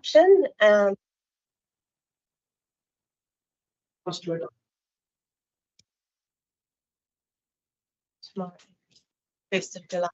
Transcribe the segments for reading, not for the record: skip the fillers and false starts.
adoption. Tomorrow, 1st of July.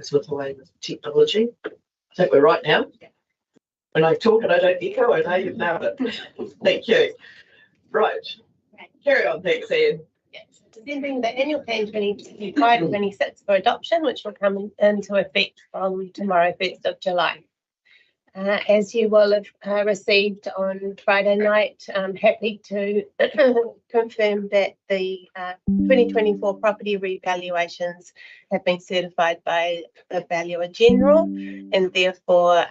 With the way with technology. I think we're right now. Yeah. When I talk and I don't echo, I know you've nailed it. Thank you. Right. Carry on, thanks, Ian. Yes. Presenting the annual plan 2025-26 for adoption, which will come into effect from tomorrow, 1st of July. As you will have received on Friday night, I'm happy to confirm that the 2024 property revaluations have been certified by the Valuer General, and therefore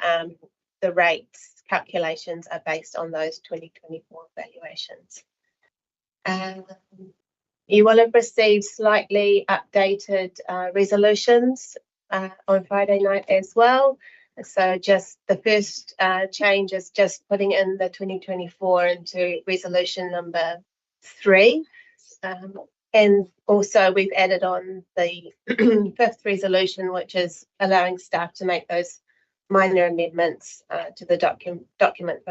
the rates calculations are based on those 2024 valuations. You will have received slightly updated resolutions on Friday night as well. So just the first change is just putting in the 2024 into resolution number 3. And also we've added on the 5th resolution, which is allowing staff to make those minor amendments to the document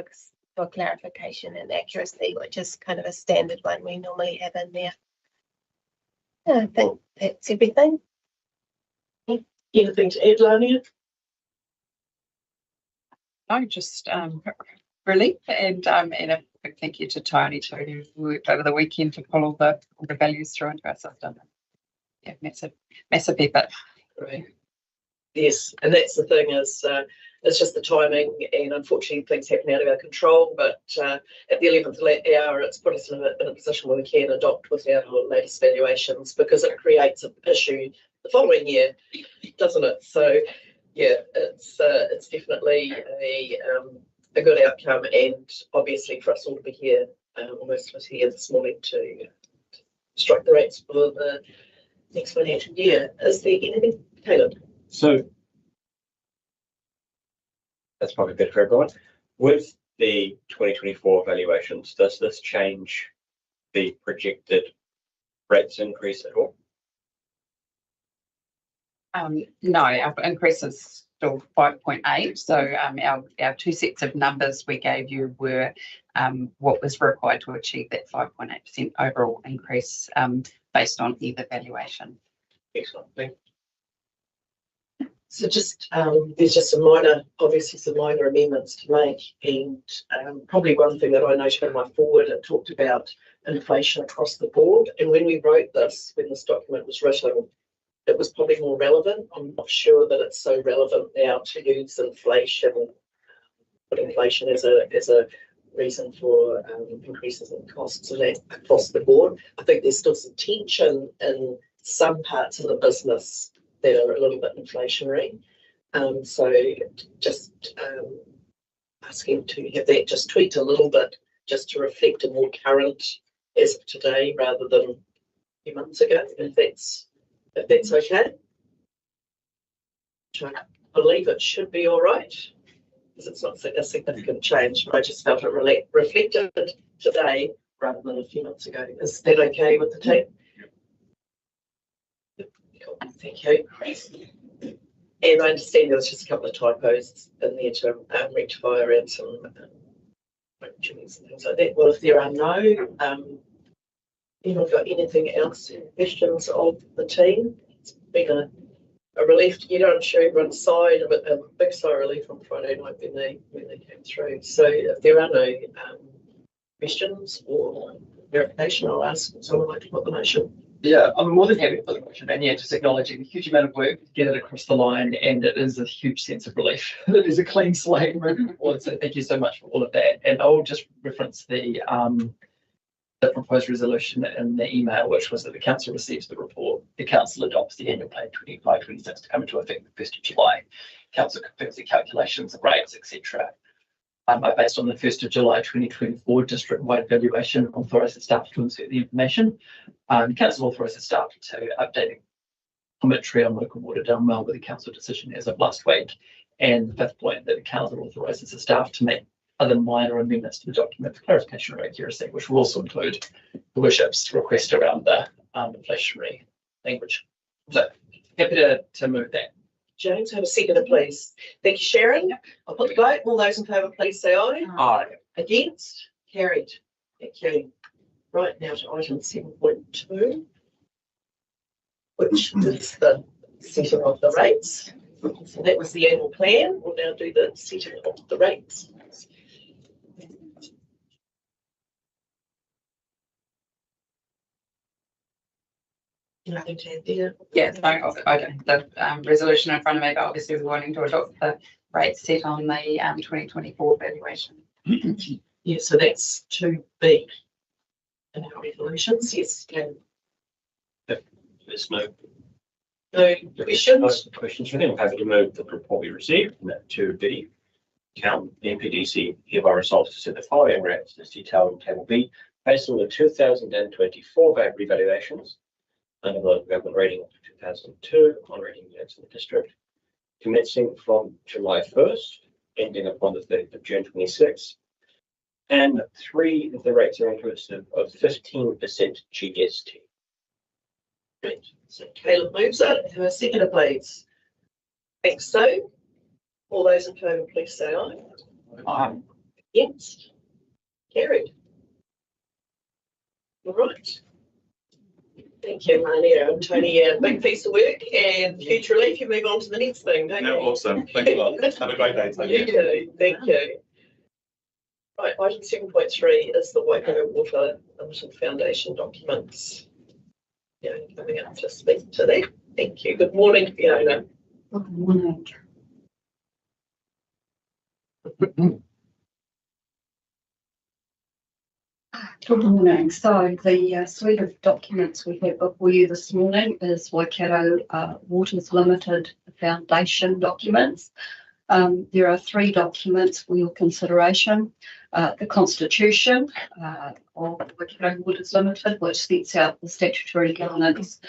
for clarification and accuracy, which is kind of a standard one we normally have in there. I think that's everything. Anything to add, Lania? No, just relief and a big thank you to Tony too, who worked over the weekend to pull all the values through into our system. Yeah, massive effort. Right. Yes, and that's the thing is it's just the timing, and unfortunately things happen out of our control. But at the 11th hour, it's put us in a position where we can adopt without our latest valuations, because it creates an issue the following year, doesn't it? So yeah, it's definitely a good outcome, and obviously for us all to be here, most of us here this morning to strike the rates for the next financial year. Is there anything, Caleb? So that's probably better for everyone. With the 2024 valuations, does this change the projected rates increase at all? No, our increase is still 5.8. So our 2 sets of numbers we gave you were what was required to achieve that 5.8% overall increase based on either valuation. Excellent. Thank you. So just there's just some minor amendments to make, and probably one thing that I noted in my forward, it talked about inflation across the board, and when we wrote this, when this document was written, it was probably more relevant. I'm not sure that it's so relevant now to use inflation, but inflation as a reason for increases in costs and that across the board. I think there's still some tension in some parts of the business that are a little bit inflationary. So just asking to have that just tweaked a little bit, just to reflect a more current as of today rather than a few months ago, if that's okay. Which I believe it should be all right, because it's not a significant change, but I just felt it reflected today rather than a few months ago. Is that okay with the team? Thank you. And I understand there was just a couple of typos in there to rectify around some things like that. Well, if there are no, anyone got anything else, questions of the team? It's been a relief to get on, sure everyone's side, a big sigh of relief on Friday night when they came through. So if there are no questions or verification, I'll ask someone like to put the motion. Yeah, I'm more than happy to put the motion, and yeah, just acknowledging the huge amount of work to get it across the line, and it is a huge sense of relief. It is a clean slate moving forward, so thank you so much for all of that. And I'll just reference the the proposed resolution in the email, which was that the council receives the report, the council adopts the annual plan 25-26 to come into effect the 1st of July. Council confirms the calculations of rates, etc. Based on the 1st of July 2024 district-wide valuation, authorises staff to insert the information. Council authorises staff to update commentary on local water done well with the council decision as of last week. And the 5th point, that the council authorises the staff to make other minor amendments to the document for clarification or accuracy, which will also include the worship's request around the inflationary language. So happy to move that. James, have a seconder, please. Thank you, Sharon. I'll put the vote. All those in favour, please say aye. Aye. Against? Carried. Thank you. Right, now to item 7.2, which is the setting of the rates. So that was the annual plan. We'll now do the setting of the rates. Nothing to add there. Yeah, I don't, the resolution in front of me, but obviously we're wanting to adopt the rates set on the 2024 valuation. Yeah, so that's 2B in our resolutions. Yes, Ken. There's no questions. questions for them. I'm happy to move the report we received from that 2B. Count the NPDC hereby resolves to set the following rates as detailed in Table B based on the 2024 revaluations under the government rating of 2002 on rating units in the district, commencing from July 1st, ending upon the 30th of June 26. And 3 of the rates are inclusive of 15% GST. Great. So Caleb moves it. Have a seconder, please. Thanks, so. All those in favour, please say aye. Aye. Against? Carried. All right. Thank you, Marnia and Tony. Big piece of work, and future relief, you move on to the next thing, don't you? Yeah, awesome. Thanks a lot. Have a great day. Tony. You do. Thank you. Right, item 7.3 is the Waikato Water Limited Foundation documents. Yeah, coming up to speak to that. Thank you. Good morning, Fiona. Good morning. Good morning. So the suite of documents we have before you this morning is Waikato Waters Limited Foundation documents. There are 3 documents for your consideration. The Constitution of Waikato Waters Limited, which sets out the statutory governance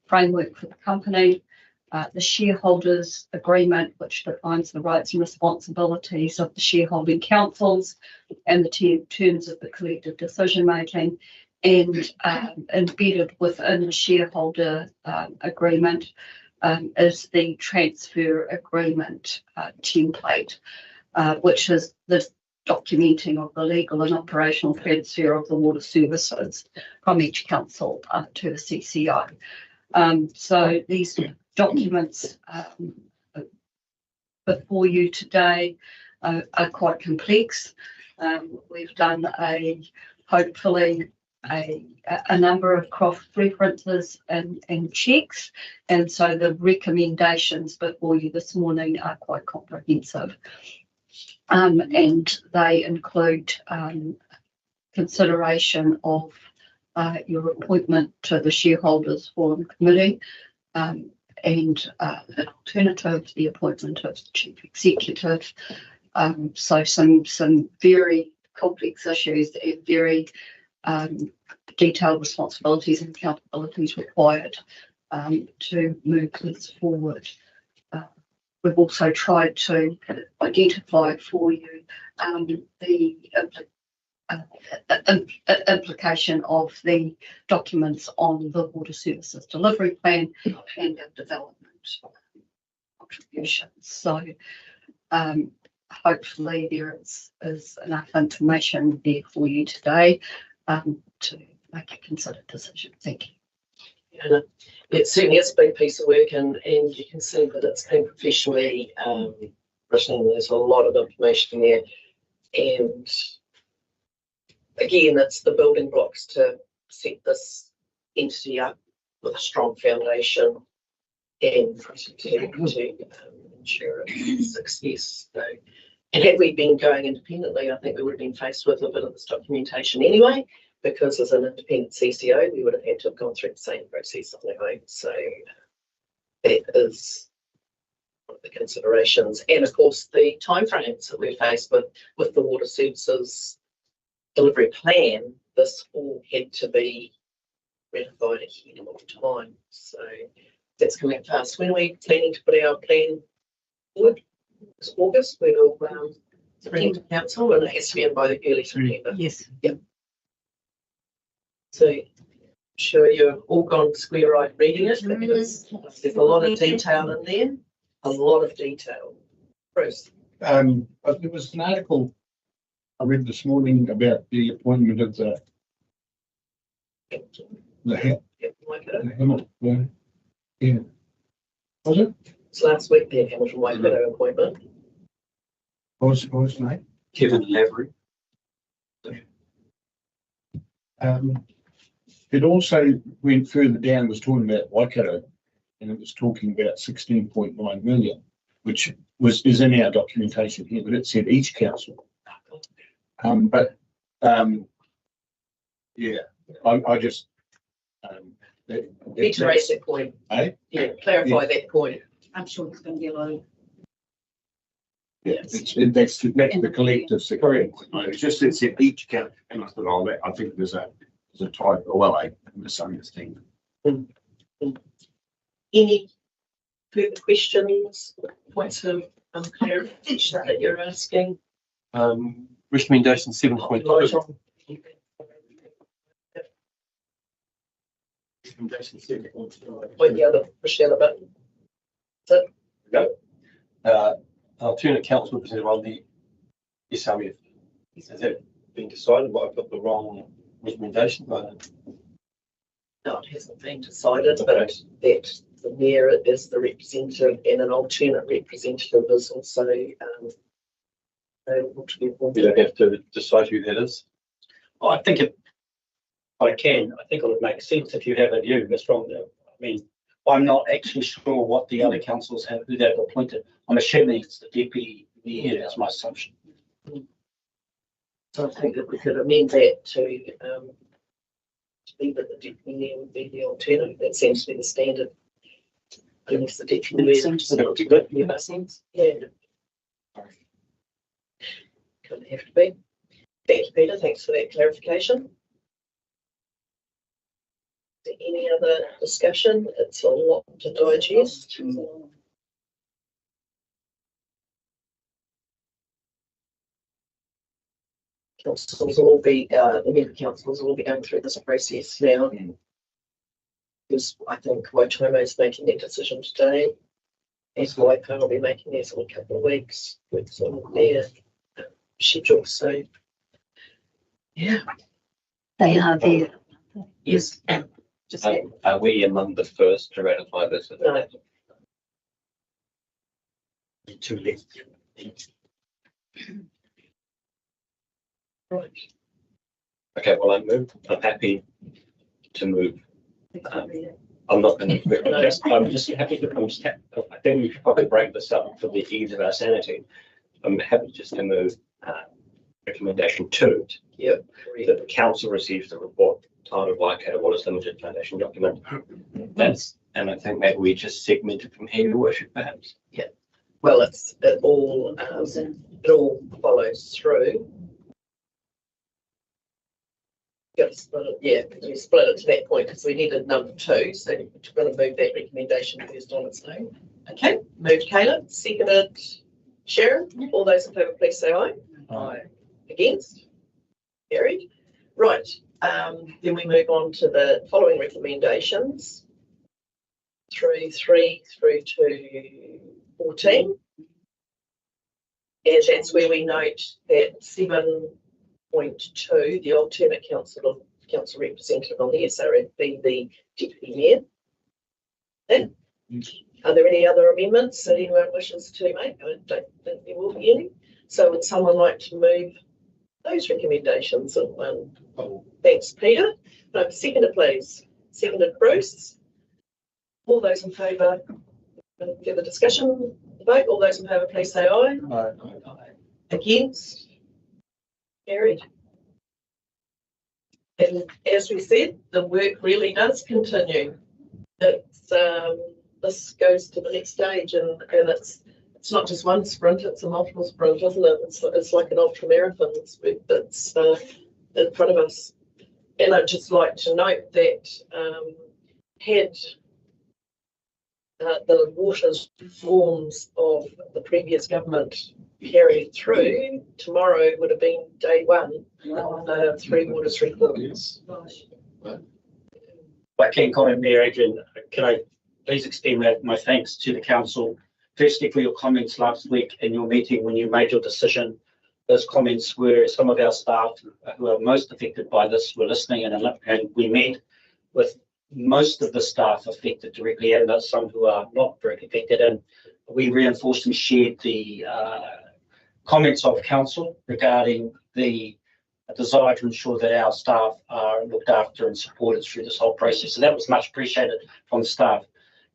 framework for the company. The shareholders agreement, which defines the rights and responsibilities of the shareholding councils and the terms of the collective decision making, and embedded within the shareholder agreement is the transfer agreement template, which is the documenting of the legal and operational transfer of the water services from each council to the CCO. So these documents before you today are quite complex. We've done hopefully a number of cross references and checks, and so the recommendations before you this morning are quite comprehensive, and they include consideration of your appointment to the shareholders forum committee, and an alternative, the appointment of the chief executive. So some very complex issues and very detailed responsibilities and accountabilities required to move this forward. We've also tried to identify for you the implication of the documents on the water services delivery plan and our development contributions. So hopefully there is enough information there for you today to make a considered decision. Thank you. Yeah, it certainly is a big piece of work, and you can see that it's been professionally written. There's a lot of information there, and again, it's the building blocks to set this entity up with a strong foundation and to ensure its success. So, and had we been going independently, I think we would have been faced with a bit of this documentation anyway. because as an independent CCO, we would have had to have gone through the same process on our own. So that is one of the considerations. And of course, the timeframes that we're faced with the water services delivery plan, this all had to be ratified ahead of time. So that's coming fast. When are we planning to put our plan forward? It's August. We'll bring it to council, and it has to be in by the early September. Yes. Yep. So sure you've all gone square right reading it, because there's a lot of detail in there. A lot of detail. Bruce. But there was an article I read this morning about the appointment of the Yep, yeah. Was it? it's last week the Hamilton Waikato appointment. What was his name? Kevin Lavery. It also went further down, was talking about Waikato, and it was talking about 16.9 million, which is in our documentation here, but it said each council. Yeah, I just Need to raise that point. Eh? Yeah, clarify that point. I'm sure it's going to be a lot. Yeah, that's the collective security. It's just it's in each count, and I thought, oh, I think there's a type. Well, a misunderstanding. Any further questions, points of clarification that you're asking? Recommendation 7.2. Recommendation 7.2. Point the other, push the other button. Alternate council representative on the SRF. Has that been decided? But I've got the wrong recommendation. No, it hasn't been decided, but that the mayor is the representative and an alternate representative is also able to be You appointed. don't have to decide who that is. I think it would make sense if you have a view, Mr. Strong. I mean, I'm not actually sure what the other councils have, who they've appointed. I'm assuming it's the deputy mayor, that's my assumption. So I think that we could amend that to be that the deputy mayor would be the alternate. That seems to be the standard. Unless the deputy mayor. That would be good. Yeah, makes sense. Yeah. Couldn't have to be. Thank you, Peter. Thanks for that clarification. Is there any other discussion? It's a lot to digest. Councils will all be, the member councils will all be going through this process now. Because I think Waitomo is making their decision today. As Waipā will be making theirs in a couple of weeks with some of their schedule. So, yeah. They are there. Yes. Just Are we among the first to ratify this? No. Too late. Right. Okay, well, I'm happy to move. I'm not going to, I'm just happy to, I think we should probably break this up for the ease of our sanity. I'm happy just to move recommendation 2. Yep. That the council receives the report titled Waikato Waters Limited Foundation document. And I think maybe we just segment it from here, Your Worship, perhaps. Yeah. Well, it all follows through. Got to split it, yeah, because we split it to that point because we needed number 2, so we're going to move that recommendation first on its own. Okay, moved Caleb, seconded Sharon. All those in favour, please say aye. Aye. Against? Carried. Right. Then we move on to the following recommendations 3 through to 14. And that's where we note that 7.2, the alternate council representative on the SRF be the deputy mayor. Then, are there any other amendments that anyone wishes to make? I don't think there will be any. So would someone like to move those recommendations? Thanks, Peter. Seconded, please. Seconded, Bruce. All those in favour, further discussion, vote. All those in favour, please say aye. Aye. Against? Carried. And as we said, the work really does continue. It's this goes to the next stage, and it's not just one sprint; it's a multiple sprint, isn't it? It's like an ultra marathon that's in front of us. And I'd just like to note that had the water reforms of the previous government carried through, tomorrow would have been day one of the Three Waters reforms. I can comment there, Adrian. Can I please extend my thanks to the council, firstly for your comments last week in your meeting when you made your decision. Those comments were some of our staff who are most affected by this were listening, and we met with most of the staff affected directly, and there's some who are not very affected. And we reinforced and shared the comments of council regarding the desire to ensure that our staff are looked after and supported through this whole process. So that was much appreciated from staff.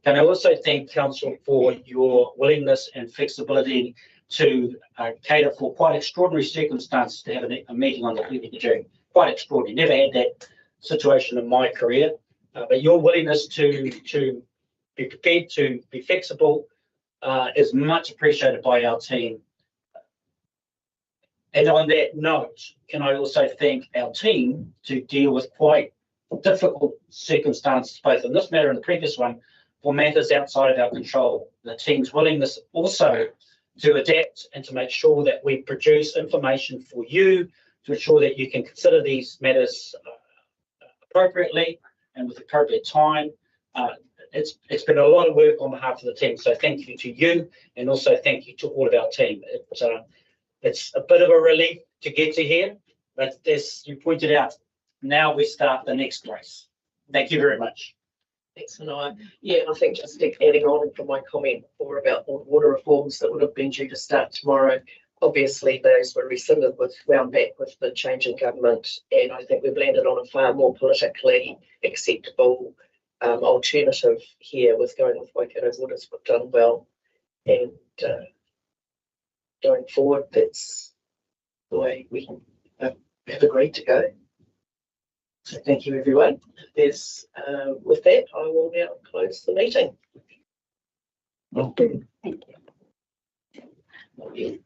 Can I also thank council for your willingness and flexibility to cater for quite extraordinary circumstances to have a meeting on the 30th of June. Quite extraordinary. Never had that situation in my career. But your willingness to be prepared to be flexible is much appreciated by our team. And on that note, can I also thank our team to deal with quite difficult circumstances, both in this matter and the previous one, for matters outside of our control. The team's willingness also to adapt and to make sure that we produce information for you to ensure that you can consider these matters appropriately and with appropriate time. It's been a lot of work on behalf of the team, so thank you to you, and also thank you to all of our team. It's a bit of a relief to get to here, but as you pointed out, now we start the next race. Thank you very much. Thanks, Manaia. Yeah, I think just adding on from my comment before about the water reforms that would have been due to start tomorrow, obviously those were rescinded wound back with the change in government, and I think we've landed on a far more politically acceptable alternative here with going with Waikato Waters. We've done well, and going forward, that's the way we have agreed to go. So thank you, everyone. With that, I will now close the meeting. Well, Thank you.